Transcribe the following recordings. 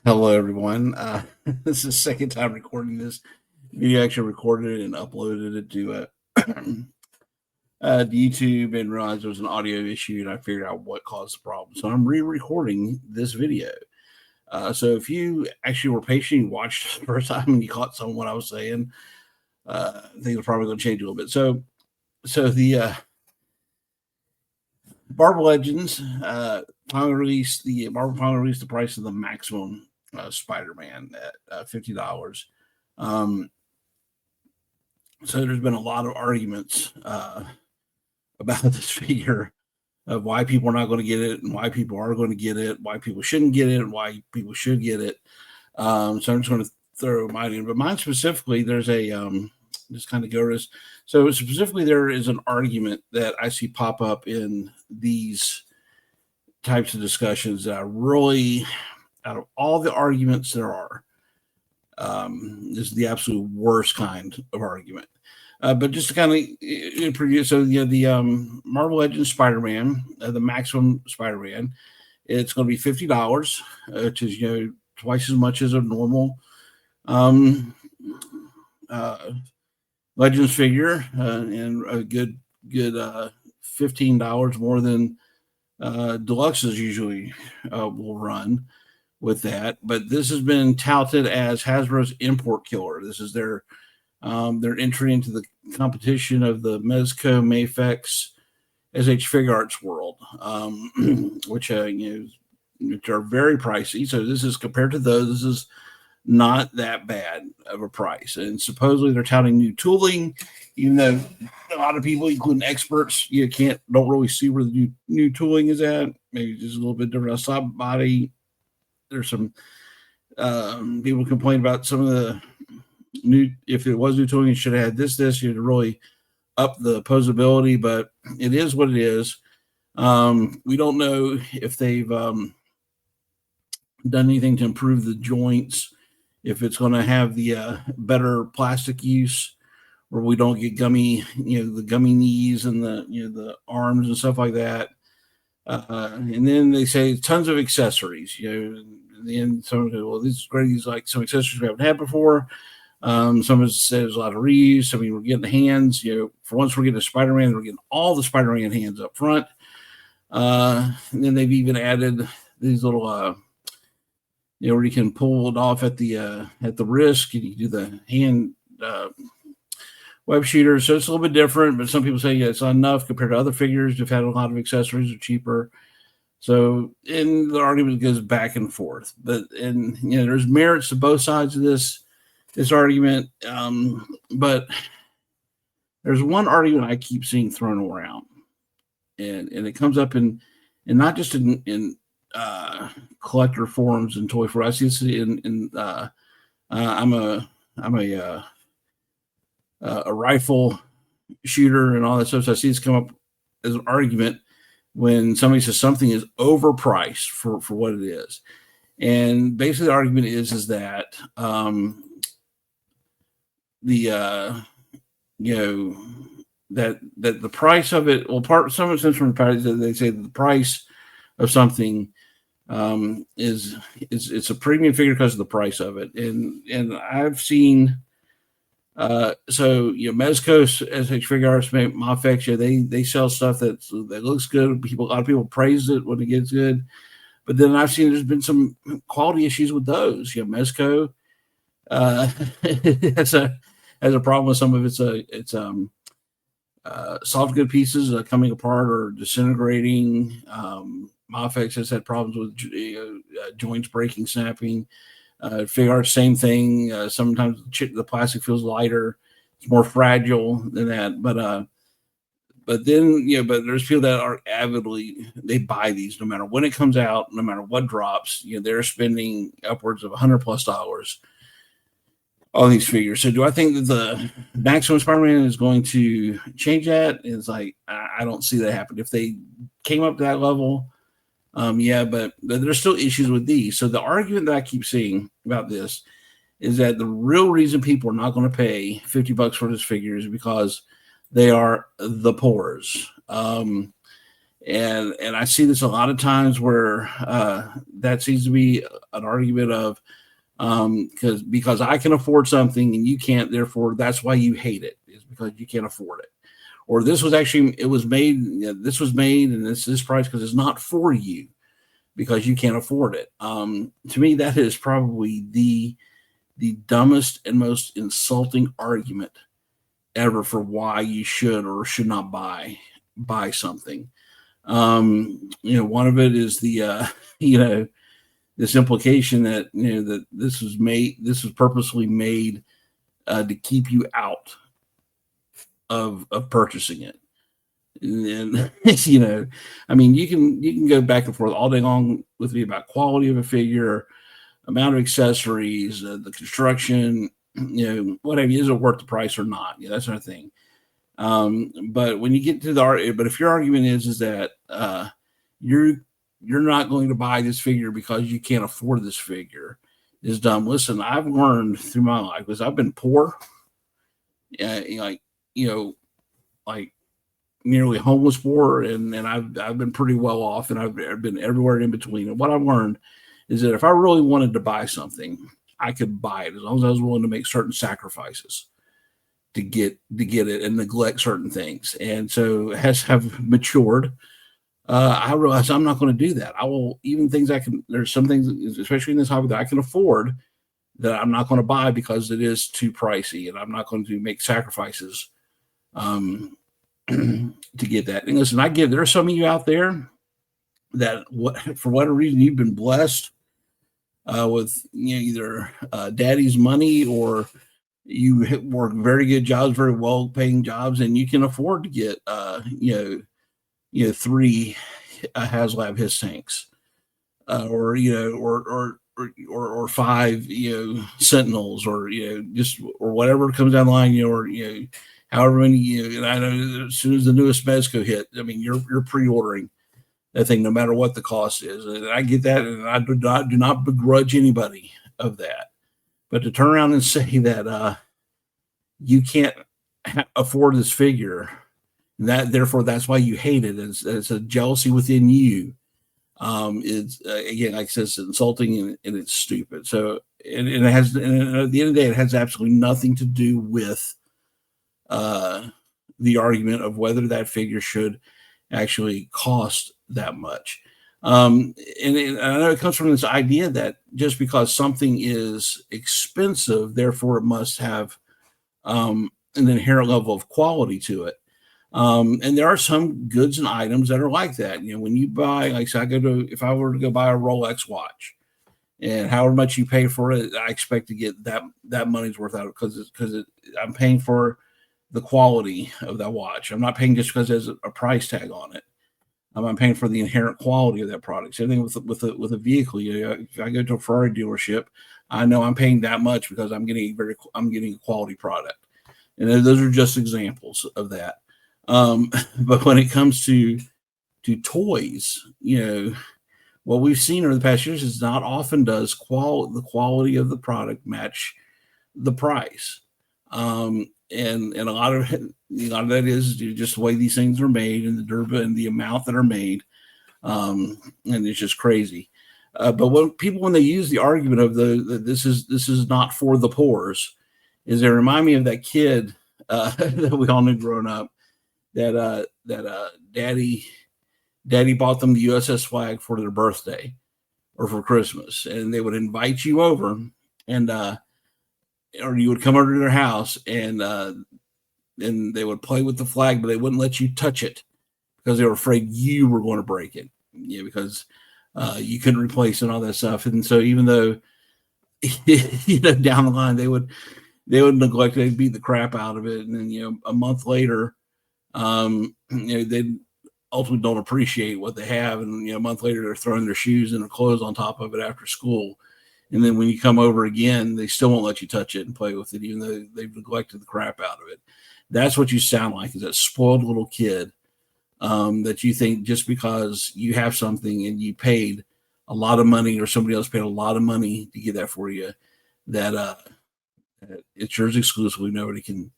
Hello, everyone. This is the second time recording this video. I actually recorded it and uploaded it to YouTube and realized there was an audio issue, and I figured out what caused the problem. So I'm re-recording this video. So if you actually were patient, you watched the first time, and you caught some of what I was saying, things are probably going to change a little bit. So the Marvel Legends Marvel finally released the price of the maximum Spider-Man at $50. Um, so there's been a lot of arguments about this figure of why people are not going to get it and why people are going to get it, why people shouldn't get it, and why people should get it. So I'm just going to throw mine in, but mine specifically, there's a just kind of go to this. So specifically, there is an argument that I see pop up in these types of discussions that I really, out of all the arguments there are, this is the absolute worst kind of argument. But just to kind of preview, so yeah, the Marvel Legends Spider-Man, the maximum Spider-Man, it's going to be $50, which is twice as much as a normal uh, Legends figure, and a good $15 more than deluxes usually will run with that. But this has been touted as Hasbro's import killer. This is their entry into the competition of the Mezco Mafex SH Fig Arts world, which which are very pricey. So this is compared to those. This is not that bad of a price. And supposedly they're touting new tooling, even though a lot of people, including experts, don't really see where the new tooling is at. Maybe just a little bit different outside body. There's some people complain about some of the new. If it was new tooling, it should have had this. You to really up the posability, but it is what it is. We don't know if they've done anything to improve the joints, if it's going to have the better plastic use, where we don't get gummy, the gummy knees and the arms and stuff like that. And then they say tons of accessories. And then someone goes, "Well, this is great. These like some accessories we haven't had before." Some of said there's a lot of reuse. I mean, we're getting the hands. For once we're getting a Spider-Man, we're getting all the Spider-Man hands up front. And then they've even added these little where you can pull it off at the wrist, and you do the hand web shooter. So it's a little bit different, but some people say it's not enough compared to other figures. They've had a lot of accessories are cheaper. So, and the argument goes back and forth, but there's merits to both sides of this argument. But there's one argument I keep seeing thrown around, and it comes up in not just in collector forums and toy forums. I see this I'm a rifle shooter and all that stuff. So I see this come up as an argument when somebody says something is overpriced for what it is. And basically the argument is that that the price of it, some of it from the price that they say that the price of something is it's a premium figure because of the price of it. And I've seen Mezco SH Fig Arts, Mafex, they sell stuff that looks good. A lot of people praise it when it gets good, but then I've seen there's been some quality issues with those. Mezco has a problem with some of its soft good pieces coming apart or disintegrating. Mafex has had problems with joints breaking, snapping. Fig Arts, same thing. Sometimes the plastic feels lighter, it's more fragile than that. But then but there's people that are avidly, they buy these no matter when it comes out, no matter what drops. They're spending upwards of $100+ on these figures. So do I think that the maximum Spider-Man is going to change that? It's like I don't see that happen. If they came up to that level, but there's still issues with these. So the argument that I keep seeing about this is that the real reason people are not going to pay $50 for this figure is because they are the poors. And I see this a lot of times where that seems to be an argument of because I can afford something and you can't, therefore that's why you hate it, is because you can't afford it. Or this was actually, it was made, this was made and this price because it's not for you because you can't afford it. To me, that is probably the dumbest and most insulting argument ever for why you should or should not buy something. One of it is the you know this implication that that this was purposely made to keep you out of purchasing it. And I mean, you can go back and forth all day long with me about quality of a figure, amount of accessories, the construction, whatever, is it worth the price or not? Yeah, that's another thing. But when you get to but if your argument is that you're not going to buy this figure because you can't afford this figure, is dumb. Listen, I've learned through my life because I've been poor, like like nearly homeless poor, and I've been pretty well off, and I've been everywhere in between. And what I've learned is that if I really wanted to buy something, I could buy it as long as I was willing to make certain sacrifices to get it and neglect certain things. And so as I've matured, I realize I'm not going to do that. I will, even things there's some things, especially in this hobby, that I can afford that I'm not going to buy because it is too pricey, and I'm not going to make sacrifices um, to get that. And listen, there are some of you out there that for whatever reason you've been blessed with either daddy's money, or you work very good jobs, very well paying jobs, and you can afford to get three HasLab His tanks, or five Sentinels, or just or whatever comes down the line, or however many. And I know as soon as the newest Mezco hit, I mean you're pre-ordering that thing no matter what the cost is, and I get that, and I do not begrudge anybody of that. But to turn around and say that you can't afford this figure, that therefore that's why you hate it, it's a jealousy within you. It's again, like I said, it's insulting, and it's stupid. So and it has, and at the end of the day, it has absolutely nothing to do with the argument of whether that figure should actually cost that much. And I know it comes from this idea that just because something is expensive, therefore it must have an inherent level of quality to it. And there are some goods and items that are like that. When you buy, like I said, if I were to go buy a Rolex watch, and however much you pay for it, I expect to get that money's worth out, because I'm paying for the quality of that watch. I'm not paying just because there's a price tag on it. I'm paying for the inherent quality of that product. Same thing with a vehicle. If I go to a Ferrari dealership, I know I'm paying that much because I'm getting a quality product. And those are just examples of that. But when it comes to toys, what we've seen over the past years is not often does the quality of the product match the price. And a lot of that is just the way these things are made, and the durability and the amount that are made. And it's just crazy. But when they use the argument of this is not for the poors, is they remind me of that kid that we all knew growing up, that daddy bought them the USS flag for their birthday or for Christmas, and they would invite you over, and or you would come over to their house, and they would play with the flag, but they wouldn't let you touch it because they were afraid you were going to break it. Because you couldn't replace it and all that stuff. And so even though down the line they would neglect it, they'd beat the crap out of it, and then a month later, they ultimately don't appreciate what they have, and a month later they're throwing their shoes and their clothes on top of it after school. And then when you come over again, they still won't let you touch it and play with it, even though they've neglected the crap out of it. That's what you sound like, is that spoiled little kid that you think just because you have something and you paid a lot of money, or somebody else paid a lot of money to get that for you, that it's yours exclusively. Nobody can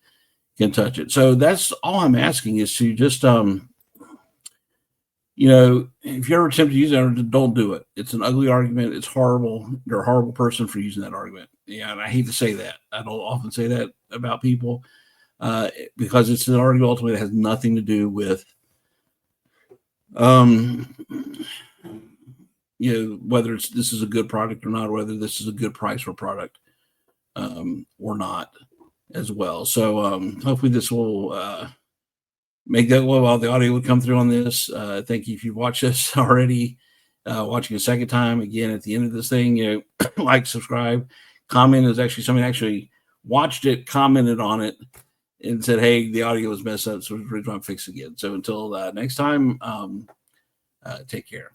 touch it. So that's all I'm asking, is to just if you ever attempt to use that, don't do it. It's an ugly argument. It's horrible. You're a horrible person for using that argument. Yeah, and I hate to say that. I don't often say that about people because it's an argument ultimately that has nothing to do with, whether this is a good product or not, or whether this is a good price for product or not as well. So hopefully this will make that well. The audio would come through on this. Thank you if you've watched this already. Watching a second time, again at the end of this thing, like, subscribe, comment. Is actually somebody actually watched it, commented on it, and said, "Hey, the audio was messed up, so we're trying to fix it again." So until next time, take care.